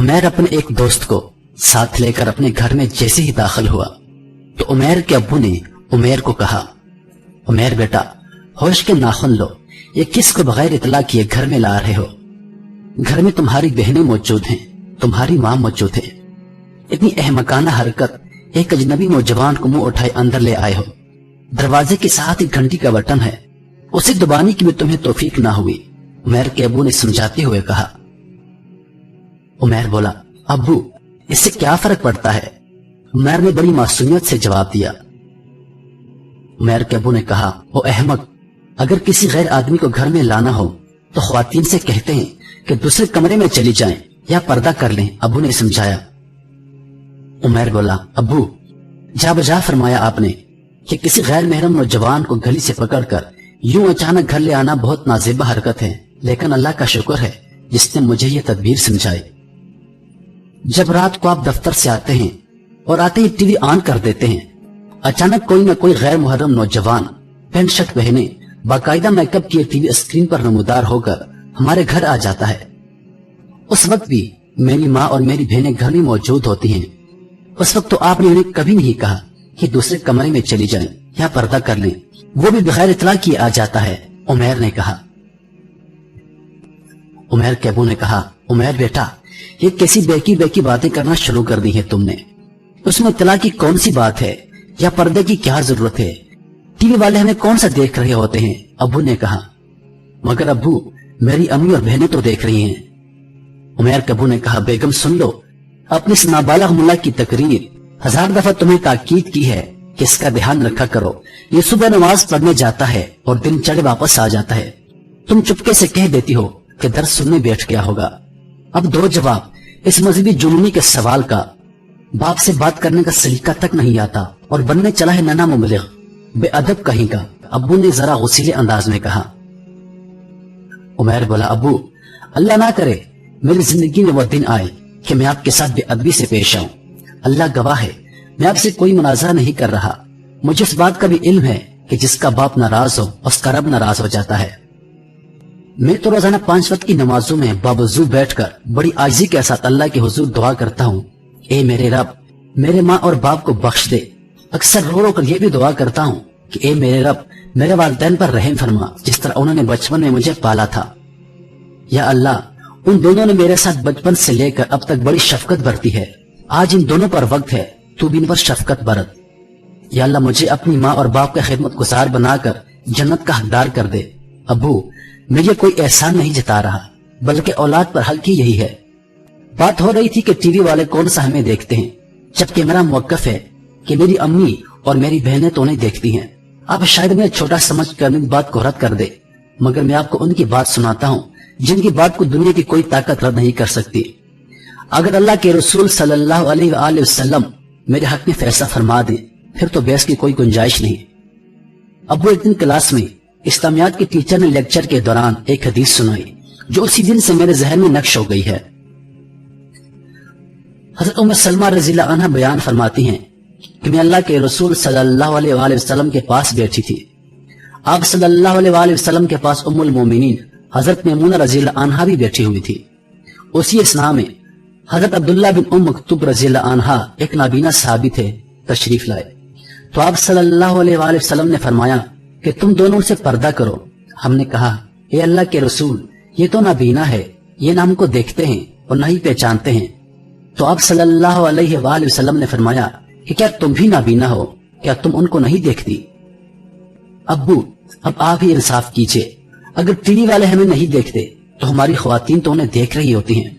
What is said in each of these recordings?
عمیر اپنے ایک دوست کو ساتھ لے کر اپنے گھر میں جیسے ہی داخل ہوا تو عمیر کے ابو نے عمیر کو کہا، عمیر بیٹا ہوش کے ناخن لو، یہ کس کو بغیر اطلاع کیے گھر میں لا رہے ہو؟ گھر میں تمہاری بہنیں موجود ہیں، تمہاری ماں موجود ہے، اتنی احمقانہ حرکت ایک اجنبی نوجوان کو منہ اٹھائے اندر لے آئے ہو۔ دروازے کے ساتھ ایک گھنٹی کا بٹن ہے، اسے دبانے کی بھی تمہیں توفیق نہ ہوئی، عمیر کے ابو نے سمجھاتے ہوئے کہا۔ عمیر بولا، ابو اس سے کیا فرق پڑتا ہے؟ عمیر نے بڑی معصومیت سے جواب دیا۔ عمیر کے ابو نے کہا، او احمق، اگر کسی غیر آدمی کو گھر میں لانا ہو تو خواتین سے کہتے ہیں کہ دوسرے کمرے میں چلی جائیں یا پردہ کر لیں، ابو نے سمجھایا۔ عمیر بولا، ابو جا بجا فرمایا آپ نے کہ کسی غیر محرم نوجوان کو گلی سے پکڑ کر یوں اچانک گھر لے آنا بہت نازیبہ حرکت ہے، لیکن اللہ کا شکر ہے جس نے مجھے یہ تدبیر سمجھائی۔ جب رات کو آپ دفتر سے آتے ہیں اور آتے ہی ٹی وی آن کر دیتے ہیں، اچانک کوئی نہ کوئی غیر محرم نوجوان پینٹ شرٹ پہنے باقاعدہ میک اپ کیے ٹی وی اسکرین پر نمودار ہو کر ہمارے گھر آ جاتا ہے۔ اس وقت بھی میری ماں اور میری بہنیں گھر میں موجود ہوتی ہیں۔ اس وقت تو آپ نے انہیں کبھی نہیں کہا کہ دوسرے کمرے میں چلی جائیں یا پردہ کر لیں، وہ بھی بغیر اطلاع کیے آ جاتا ہے، عمیر نے کہا۔ عمیر کے ابو نے کہا، عمیر بیٹا یہ کیسی بیکی باتیں کرنا شروع کر دی ہیں تم نے؟ اس میں اطلاع کی کون سی بات ہے یا پردے کی کیا ضرورت ہے؟ ٹی وی والے ہمیں کون سا دیکھ رہے ہوتے ہیں، ابو نے کہا۔ مگر ابو میری امی اور بہنیں تو دیکھ رہی ہیں۔ عمیر کے ابو نے کہا، بیگم سن لو، اپنی اس نابالغ ملا کی تقریر 1000 دفعہ تمہیں تاکید کی ہے کہ اس کا دھیان رکھا کرو، یہ صبح نماز پڑھنے جاتا ہے اور دن چڑھے واپس آ جاتا ہے، تم چپکے سے کہہ دیتی ہو کہ درس سننے بیٹھ گیا ہوگا۔ اب دو جواب اس مذہبی جنونی کے سوال کا، باپ سے بات کرنے کا سلیقہ تک نہیں آتا اور بننے چلا ہے ننا مبلغ، بے ادب کہیں کا، ابو نے ذرا غصیلے انداز میں کہا۔ عمیر بولا، ابو اللہ نہ کرے میری زندگی میں وہ دن آئے کہ میں آپ کے ساتھ بے ادبی سے پیش آؤں، اللہ گواہ ہے میں آپ سے کوئی مناظرہ نہیں کر رہا، مجھے اس بات کا بھی علم ہے کہ جس کا باپ ناراض ہو اس کا رب ناراض ہو جاتا ہے۔ میں تو روزانہ 5 وقت کی نمازوں میں باوضو بیٹھ کر بڑی عاجزی کے ساتھ اللہ کے حضور دعا کرتا ہوں، اے میرے رب میرے ماں اور باپ کو بخش دے۔ اکثر رو رو کر یہ بھی دعا کرتا ہوں کہ اے میرے رب میرے والدین پر رحم فرما، جس طرح انہوں نے بچپن میں مجھے پالا تھا۔ یا اللہ ان دونوں نے میرے ساتھ بچپن سے لے کر اب تک بڑی شفقت برتی ہے، آج ان دونوں پر وقت ہے، تو بھی ان پر شفقت برت۔ یا اللہ مجھے اپنی ماں اور باپ کا خدمت گزار بنا کر جنت کا حقدار کر دے۔ ابو میں یہ کوئی احسان نہیں جتا رہا، بلکہ اولاد پر حق ہی یہی ہے۔ بات ہو رہی تھی کہ ٹی وی والے کون سا ہمیں دیکھتے ہیں، جبکہ میرا موقف ہے کہ میری امی اور میری بہنیں تو انہیں دیکھتی ہیں۔ آپ شاید میں چھوٹا سمجھ کر ان بات کو رد کر دے، مگر میں آپ کو ان کی بات سناتا ہوں جن کی بات کو دنیا کی کوئی طاقت رد نہیں کر سکتی۔ اگر اللہ کے رسول صلی اللہ علیہ وآلہ وسلم میرے حق میں فیصلہ فرما دیں پھر تو بحث کی کوئی گنجائش نہیں۔ ابو ایک دن کلاس میں اسلامیات کے ٹیچر نے لیکچر کے دوران ایک حدیث سنائی جو اسی دن سے میرے ذہن میں نقش ہو گئی ہے۔ حضرت ام سلمہ رضی اللہ عنہ بیان فرماتی ہیں کہ میں اللہ کے رسول صلی اللہ علیہ وآلہ وسلم کے پاس بیٹھی تھی، آپ صلی اللہ علیہ وآلہ وسلم کے پاس ام المومنین حضرت میمونہ رضی اللہ عنہا بھی بیٹھی ہوئی تھی۔ اسی اثناء میں حضرت عبداللہ بن ام مکتوب رضی اللہ عنہا ایک نابینا صحابی تھے، تشریف لائے تو آپ صلی اللہ علیہ وآلہ وسلم نے فرمایا کہ تم دونوں سے پردہ کرو۔ ہم نے کہا، اے اللہ کے رسول یہ تو نابینا ہے، یہ نہ ہم کو دیکھتے ہیں اور نہ ہی پہچانتے ہیں۔ تو آپ صلی اللہ علیہ وآلہ وسلم نے فرمایا کہ کیا تم بھی نابینا ہو، کیا تم ان کو نہیں دیکھتی؟ ابو اب آپ ہی انصاف کیجئے، اگر ٹی وی والے ہمیں نہیں دیکھتے تو ہماری خواتین تو انہیں دیکھ رہی ہوتی ہیں۔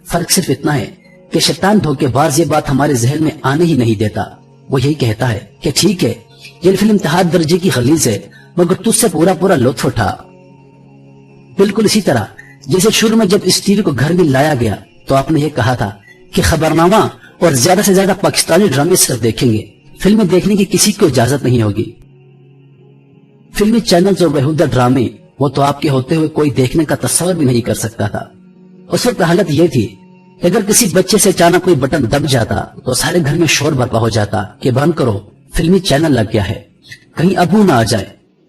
فرق صرف اتنا ہے کہ شیطان دھوکے باز یہ بات ہمارے ذہن میں آنے ہی نہیں دیتا، وہ یہی کہتا ہے کہ ٹھیک ہے یہ فلم انتہا درجے کی غلیظ ہے مگر تجھ سے پورا لطف اٹھا۔ بالکل اسی طرح جیسے شروع میں جب اس ٹی وی کو گھر میں لایا گیا تو آپ نے یہ کہا تھا کہ خبرنامہ اور زیادہ سے زیادہ پاکستانی ڈرامے صرف دیکھیں گے، فلمیں دیکھنے کی کسی کو اجازت نہیں ہوگی۔ فلمی چینلز اور بیہودہ ڈرامے وہ تو آپ کے ہوتے ہوئے کوئی دیکھنے کا تصور بھی نہیں کر سکتا تھا۔ اس وقت حالت یہ تھی کہ اگر کسی بچے سے اچانک کوئی بٹن دب جاتا تو سارے گھر میں شور برپا ہو جاتا کہ بند کرو فلمی چینل لگ گیا ہے، کہیں ابو نہ آ جائے۔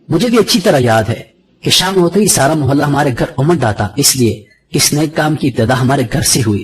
مجھے بھی اچھی طرح یاد ہے کہ شام ہوتے ہی سارا محلہ ہمارے گھر امڈ آتا، اس لیے کہ اس نئے کام کی ابتدا ہمارے گھر سے ہوئی۔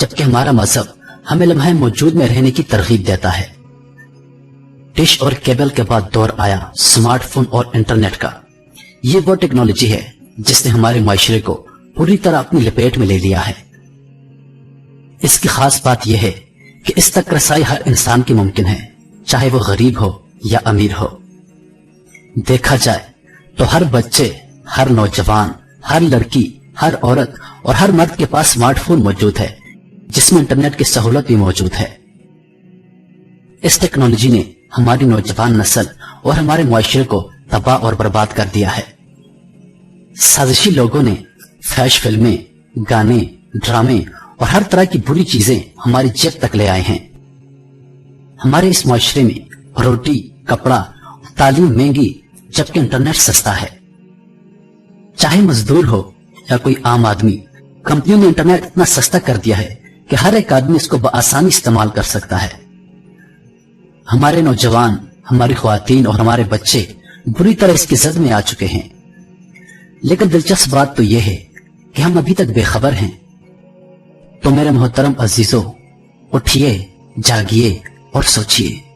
جبکہ ہمارا مذہب ہمیں لمحے موجود میں رہنے کی ترغیب دیتا ہے۔ ڈش اور کیبل کے بعد دور آیا سمارٹ فون اور انٹرنیٹ کا۔ یہ وہ ٹیکنالوجی ہے جس نے ہمارے معاشرے کو پوری طرح اپنی لپیٹ میں لے لیا ہے۔ اس کی خاص بات یہ ہے کہ اس تک رسائی ہر انسان کی ممکن ہے، چاہے وہ غریب ہو یا امیر ہو۔ دیکھا جائے تو ہر بچے، ہر نوجوان، ہر لڑکی، ہر عورت اور ہر مرد کے پاس سمارٹ فون موجود ہے جس میں انٹرنیٹ کی سہولت بھی موجود ہے۔ اس ٹیکنالوجی نے ہماری نوجوان نسل اور ہمارے معاشرے کو تباہ اور برباد کر دیا ہے۔ سازشی لوگوں نے فحش فلمیں، گانے، ڈرامے اور ہر طرح کی بری چیزیں ہماری جیب تک لے آئے ہیں۔ ہمارے اس معاشرے میں روٹی، کپڑا، تعلیم مہنگی جبکہ انٹرنیٹ سستا ہے۔ چاہے مزدور ہو یا کوئی عام آدمی، کمپنیوں نے انٹرنیٹ اتنا سستا کر دیا ہے کہ ہر ایک آدمی اس کو بآسانی استعمال کر سکتا ہے۔ ہمارے نوجوان، ہماری خواتین اور ہمارے بچے بری طرح اس کی زد میں آ چکے ہیں۔ لیکن دلچسپ بات تو یہ ہے کہ ہم ابھی تک بے خبر ہیں۔ تو میرے محترم عزیزو، اٹھیے، جاگیے اور سوچیے۔